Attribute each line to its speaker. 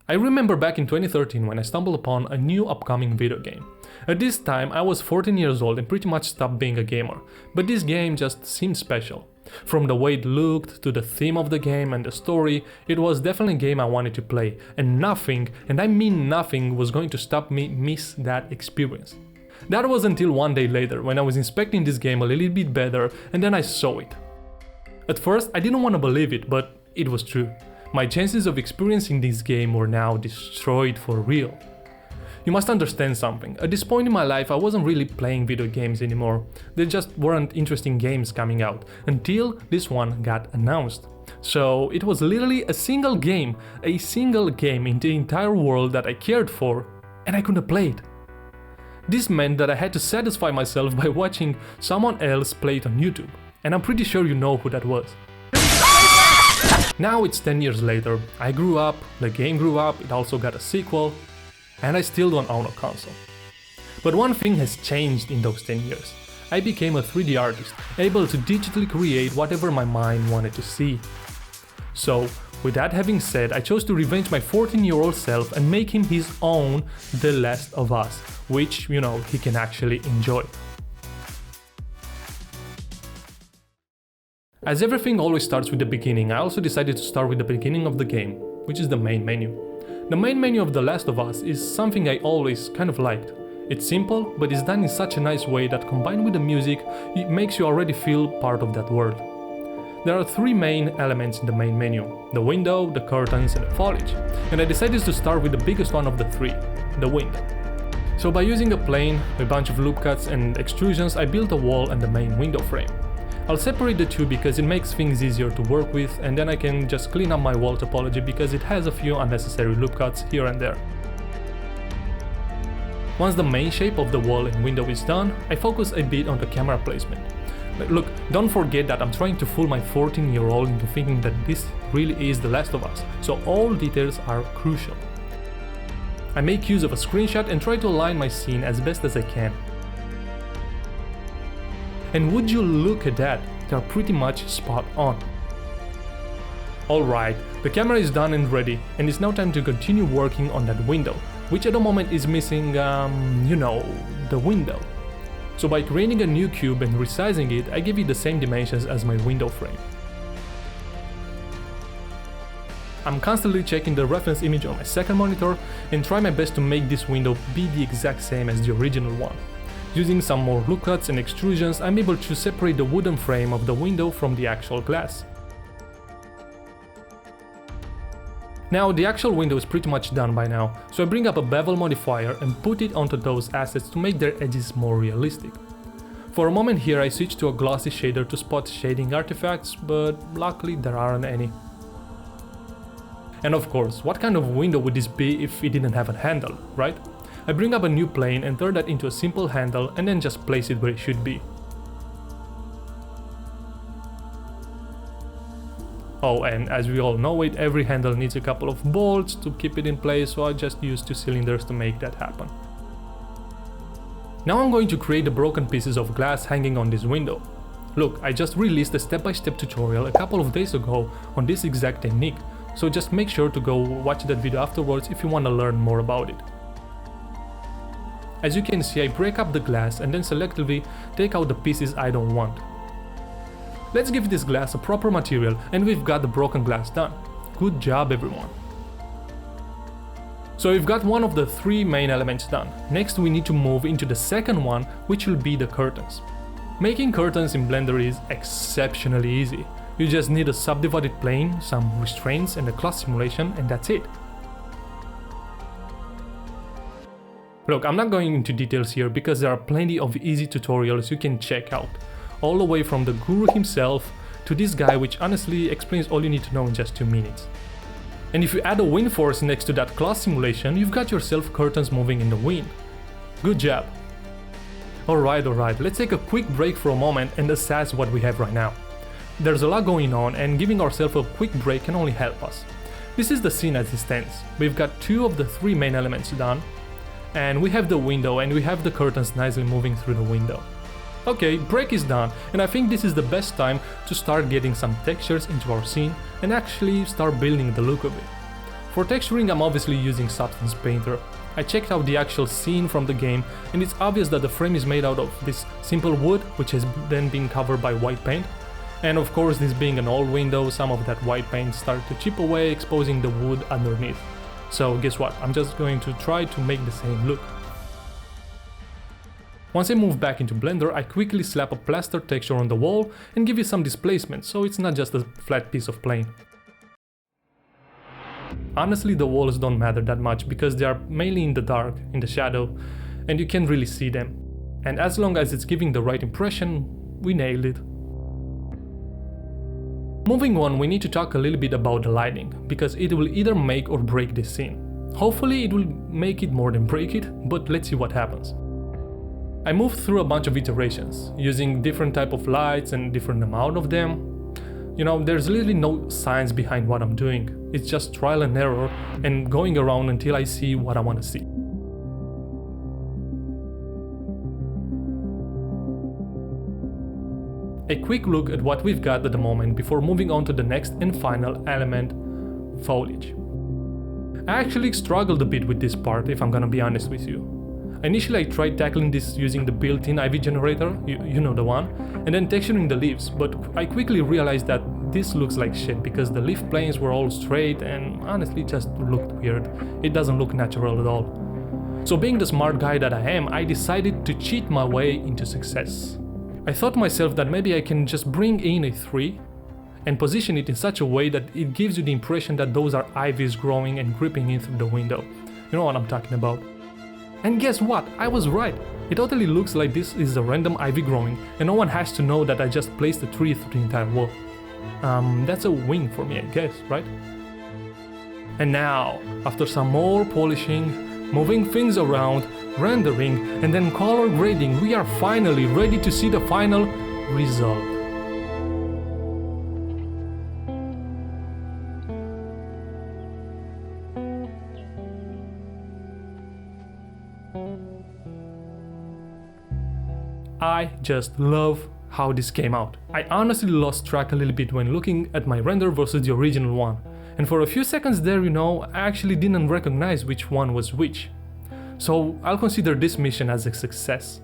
Speaker 1: I remember back in 2013 when I stumbled upon a new upcoming video game. At this time I was 14 years old and pretty much stopped being a gamer, but this game just seemed special. From the way it looked, to the theme of the game and the story, it was definitely a game I wanted to play, and nothing, and I mean nothing, was going to stop me miss that experience. That was until one day later, when I was inspecting this game a little bit better, and then I saw it. At first I didn't want to believe it, but it was true. My chances of experiencing this game were now destroyed for real. You must understand something, at this point in my life I wasn't really playing video games anymore, there just weren't interesting games coming out, until this one got announced. So it was literally a single game in the entire world that I cared for, and I couldn't play it. This meant that I had to satisfy myself by watching someone else play it on YouTube, and I'm pretty sure you know who that was. Now it's 10 years later, I grew up, the game grew up, it also got a sequel, and I still don't own a console. But one thing has changed in those 10 years. I became a 3D artist, able to digitally create whatever my mind wanted to see. So, with that having said, I chose to revenge my 14-year-old self and make him his own The Last of Us, which, you know, he can actually enjoy. As everything always starts with the beginning, I also decided to start with the beginning of the game, which is the main menu. The main menu of The Last of Us is something I always kind of liked. It's simple, but it's done in such a nice way that combined with the music, it makes you already feel part of that world. There are three main elements in the main menu: the window, the curtains and the foliage. And I decided to start with the biggest one of the three, the window. So by using a plane, a bunch of loop cuts and extrusions, I built a wall and the main window frame. I'll separate the two because it makes things easier to work with, and then I can just clean up my wall topology because it has a few unnecessary loop cuts here and there. Once the main shape of the wall and window is done, I focus a bit on the camera placement. Look, don't forget that I'm trying to fool my 14-year-old into thinking that this really is The Last of Us, so all details are crucial. I make use of a screenshot and try to align my scene as best as I can. And would you look at that, they are pretty much spot on. Alright, the camera is done and ready, and it's now time to continue working on that window, which at the moment is missing, you know, the window. So by creating a new cube and resizing it, I give it the same dimensions as my window frame. I'm constantly checking the reference image on my second monitor and try my best to make this window be the exact same as the original one. Using some more loop cuts and extrusions, I'm able to separate the wooden frame of the window from the actual glass. Now the actual window is pretty much done by now, so I bring up a bevel modifier and put it onto those assets to make their edges more realistic. For a moment here I switch to a glossy shader to spot shading artifacts, but luckily there aren't any. And of course, what kind of window would this be if it didn't have a handle, right? I bring up a new plane and turn that into a simple handle and then just place it where it should be. Oh, and as we all know it, every handle needs a couple of bolts to keep it in place, so I just use 2 cylinders to make that happen. Now I'm going to create the broken pieces of glass hanging on this window. Look, I just released a step-by-step tutorial a couple of days ago on this exact technique, so just make sure to go watch that video afterwards if you want to learn more about it. As you can see, I break up the glass and then selectively take out the pieces I don't want. Let's give this glass a proper material and we've got the broken glass done. Good job everyone! So we've got one of the 3 main elements done. Next we need to move into the second one, which will be the curtains. Making curtains in Blender is exceptionally easy. You just need a subdivided plane, some restraints and a class simulation, and that's it. Look, I'm not going into details here because there are plenty of easy tutorials you can check out, all the way from the guru himself to this guy, which honestly explains all you need to know in just 2 minutes. And if you add a wind force next to that class simulation, you've got yourself curtains moving in the wind. Good job! Alright, let's take a quick break for a moment and assess what we have right now. There's a lot going on and giving ourselves a quick break can only help us. This is the scene as it stands. We've got 2 of the 3 main elements done, and we have the window and we have the curtains nicely moving through the window. Okay, break is done, and I think this is the best time to start getting some textures into our scene and actually start building the look of it. For texturing, I'm obviously using Substance Painter. I checked out the actual scene from the game, and it's obvious that the frame is made out of this simple wood, which has then been covered by white paint. And of course, this being an old window, some of that white paint started to chip away, exposing the wood underneath. So guess what, I'm just going to try to make the same look. Once I move back into Blender, I quickly slap a plaster texture on the wall and give it some displacement, so it's not just a flat piece of plane. Honestly, the walls don't matter that much because they are mainly in the dark, in the shadow, and you can't really see them. And as long as it's giving the right impression, we nailed it. Moving on, we need to talk a little bit about the lighting, because it will either make or break this scene. Hopefully it will make it more than break it, but let's see what happens. I moved through a bunch of iterations, using different type of lights and different amount of them. You know, there's literally no science behind what I'm doing, it's just trial and error and going around until I see what I want to see. A quick look at what we've got at the moment before moving on to the next and final element, foliage. I actually struggled a bit with this part, if I'm gonna be honest with you. Initially I tried tackling this using the built-in ivy generator, you know the one, and then texturing the leaves, but I quickly realized that this looks like shit because the leaf planes were all straight and honestly just looked weird. It doesn't look natural at all. So being the smart guy that I am, I decided to cheat my way into success. I thought to myself that maybe I can just bring in a 3 and position it in such a way that it gives you the impression that those are ivies growing and creeping in through the window. You know what I'm talking about. And guess what? I was right. It totally looks like this is a random ivy growing, and no one has to know that I just placed a tree through the entire wall. That's a win for me, I guess, right? And now, after some more polishing, moving things around, rendering, and then color grading, we are finally ready to see the final result. I just love how this came out. I honestly lost track a little bit when looking at my render versus the original one. And for a few seconds there, you know, I actually didn't recognize which one was which. So I'll consider this mission as a success.